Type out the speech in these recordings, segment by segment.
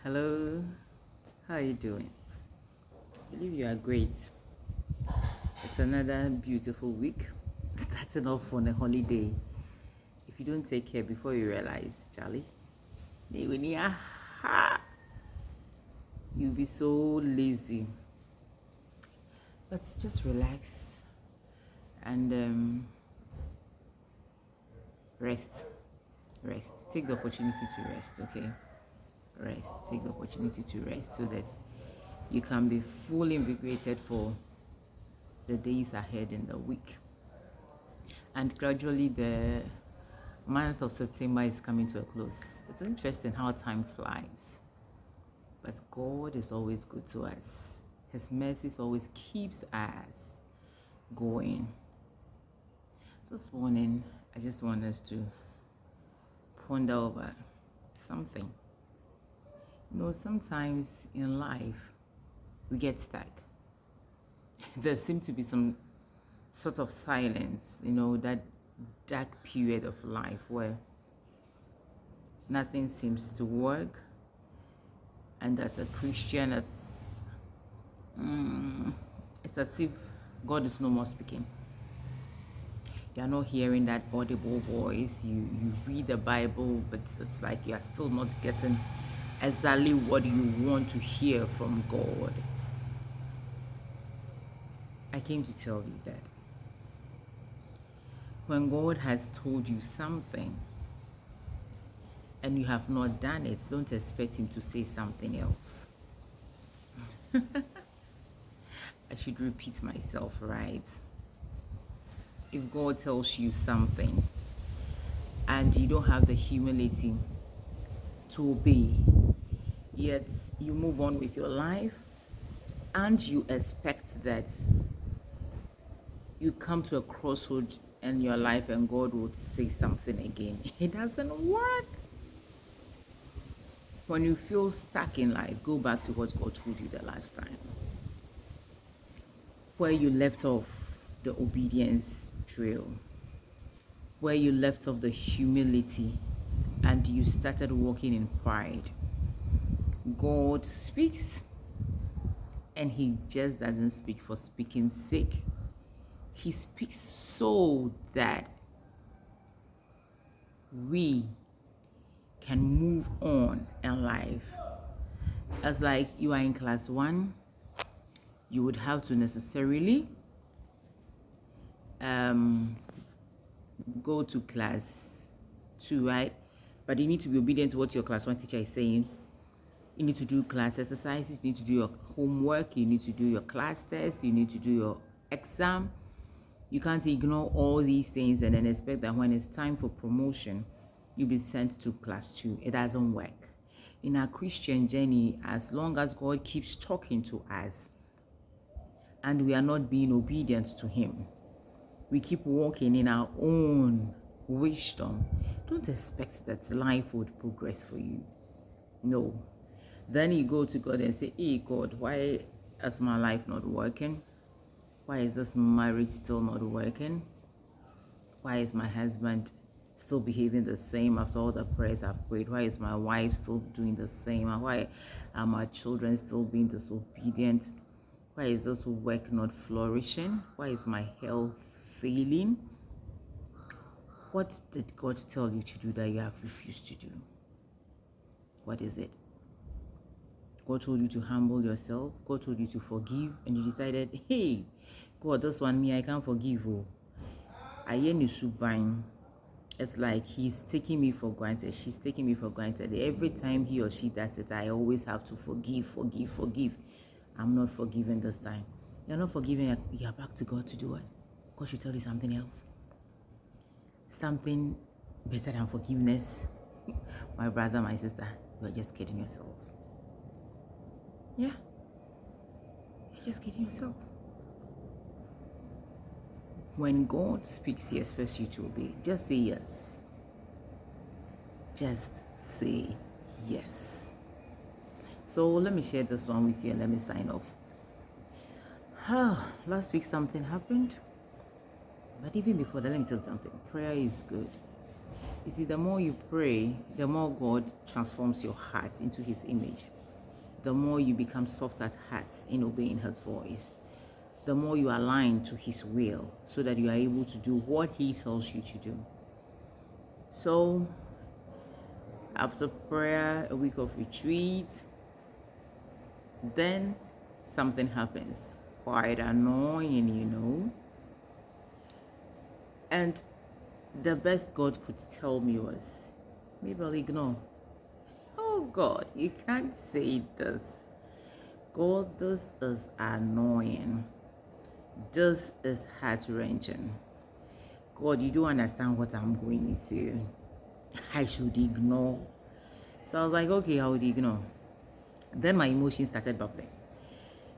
Hello, how are you doing? I believe you are great. It's another beautiful week, starting off on a holiday. If you don't take care before you realize, Charlie, you'll be so lazy. Let's just relax and rest. Rest. Take the opportunity to rest, okay? Rest. Take the opportunity to rest so that you can be fully invigorated for the days ahead in the week. And gradually, the month of September is coming to a close. It's interesting how time flies. But God is always good to us. His mercies always keeps us going. This morning, I just want us to ponder over something. Sometimes in life, we get stuck. There seems to be some sort of silence, that dark period of life where nothing seems to work. And as a Christian, it's as if God is no more speaking. You're not hearing that audible voice. You read the Bible, but it's like you're still not getting exactly what you want to hear from God. I came to tell you that when God has told you something and you have not done it, don't expect Him to say something else. I should repeat myself, right? If God tells you something and you don't have the humility to obey, yet you move on with your life and you expect that you come to a crossroad in your life and God would say something again, it doesn't work. When you feel stuck in life, go back to what God told you the last time, where you left off the obedience trail, where you left off the humility and you started walking in pride. God speaks, and He just doesn't speak for speaking's sake. He speaks so that we can move on in life. As like you are in class 1, you would have to necessarily go to class 2, right? But you need to be obedient to what your class 1 teacher is saying. You need to do class exercises, you need to do your homework, you need to do your class test, you need to do your exam. You can't ignore all these things and then expect that when it's time for promotion, you'll be sent to class 2. It doesn't work. In our Christian journey, as long as God keeps talking to us and we are not being obedient to Him, we keep walking in our own wisdom, don't expect that life would progress for you. No. Then you go to God and say, hey God, why is my life not working? Why is this marriage still not working? Why is my husband still behaving the same after all the prayers I've prayed? Why is my wife still doing the same? And why are my children still being disobedient? Why is this work not flourishing? Why is my health failing? What did God tell you to do that you have refused to do? What is it? God told you to humble yourself. God told you to forgive. And you decided, hey, God, this one, me, I can't forgive. Oh. It's like he's taking me for granted. She's taking me for granted. Every time he or she does it, I always have to forgive. I'm not forgiving this time. You're not forgiving. You're back to God to do what? God should tell you something else. Something better than forgiveness. My brother, my sister, you're just kidding yourself. Yeah. You're just kidding yourself. When God speaks, He expects you to obey. Just say yes. Just say yes. So let me share this one with you and let me sign off. Last week something happened. But even before that, let me tell you something. Prayer is good. You see, the more you pray, the more God transforms your heart into his image. The more you become soft at heart in obeying his voice. The more you align to his will so that you are able to do what he tells you to do. So, after prayer, a week of retreat, then something happens. Quite annoying. And the best God could tell me was, Mabel, ignore. Oh God, you can't say this. God, this is annoying. This is heart-wrenching. God, you don't understand what I'm going through. I should ignore. So I was like, okay, I would ignore. Then my emotions started bubbling.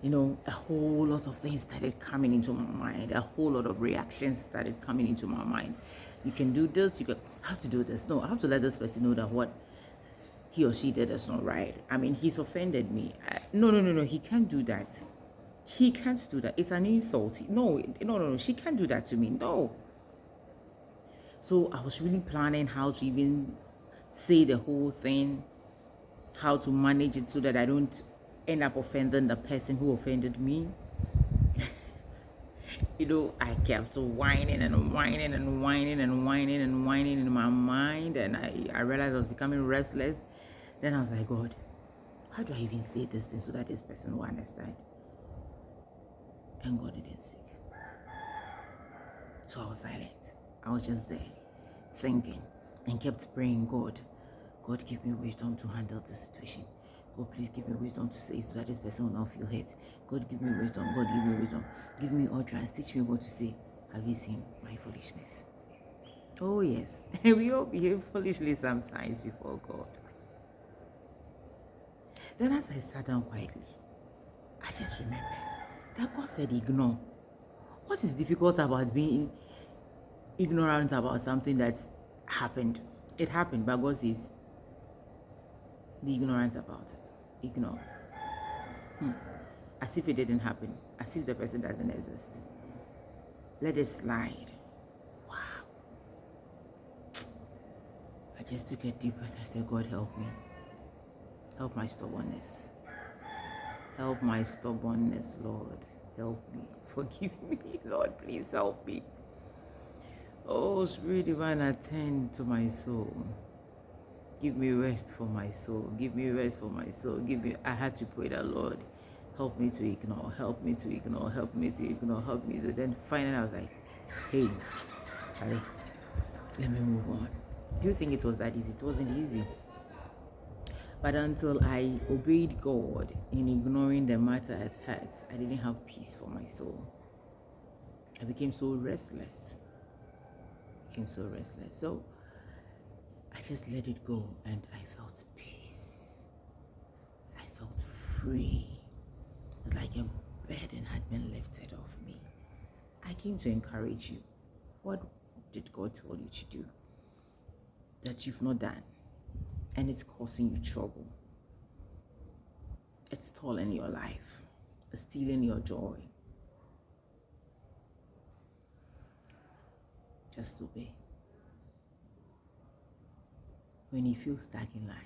A whole lot of things started coming into my mind. A whole lot of reactions started coming into my mind. You can do this. You have to do this. No, I have to let this person know that what he or she did is not right. I mean, he's offended me. No. He can't do that. He can't do that. It's an insult. No. She can't do that to me. No. So I was really planning how to even say the whole thing, how to manage it so that I don't end up offending the person who offended me. I kept whining and whining and whining and whining and whining in my mind, and I realized I was becoming restless. Then I was like, God, how do I even say this thing so that this person will understand? And God didn't speak. So I was silent. I was just there, thinking, and kept praying, God, give me wisdom to handle this situation. God, please give me wisdom to say so that this person will not feel hurt. God, give me wisdom. God, give me wisdom. Give me utterance. Teach me what to say. Have you seen my foolishness? Oh, yes. We all behave foolishly sometimes before God. Then as I sat down quietly, I just remembered that God said ignore. What is difficult about being ignorant about something that happened? It happened, but God says, be ignorant about it. Ignore. As if it didn't happen. As if the person doesn't exist. Let it slide. Wow. I just took a deep breath. I said, God, help me. Help my stubbornness. Help my stubbornness, Lord. Help me. Forgive me, Lord. Please help me. Oh, Spirit Divine, attend to my soul. Give me rest for my soul. Give me rest for my soul. I had to pray that, Lord, help me to ignore. Help me to ignore. Help me to ignore. Help me to. Then finally I was like, hey, Charlie, let me move on. Do you think it was that easy? It wasn't easy. But until I obeyed God in ignoring the matter at heart, I didn't have peace for my soul. I became so restless. So I just let it go and I felt peace. I felt free. It's like a burden had been lifted off me. I came to encourage you. What did God tell you to do that you've not done? And it's causing you trouble. It's stalling your life. It's stealing your joy. Just obey. When you feel stuck in life,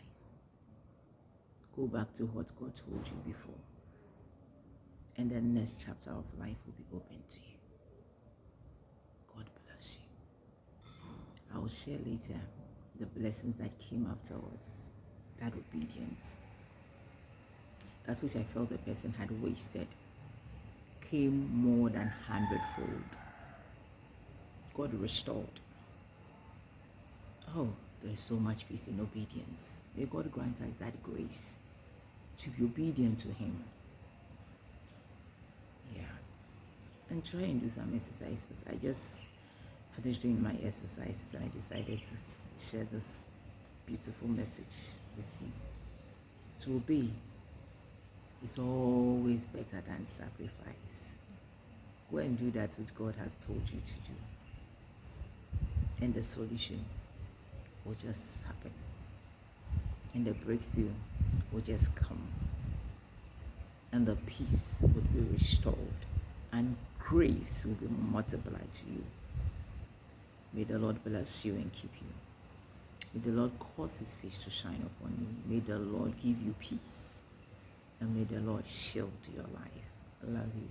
go back to what God told you before. And the next chapter of life will be open to you. God bless you. I will share later the blessings that came afterwards. That obedience. That which I felt the person had wasted came more than 100-fold. God restored. Oh, there's so much peace in obedience. May God grant us that grace to be obedient to Him. Yeah. And try and do some exercises. I just finished doing my exercises and I decided to share this beautiful message with you. To obey is always better than sacrifice. Go and do that which God has told you to do. And the solution will just happen. And the breakthrough will just come. And the peace will be restored. And grace will be multiplied to you. May the Lord bless you and keep you. May the Lord cause his face to shine upon you. May the Lord give you peace. And may the Lord shield your life. I love you.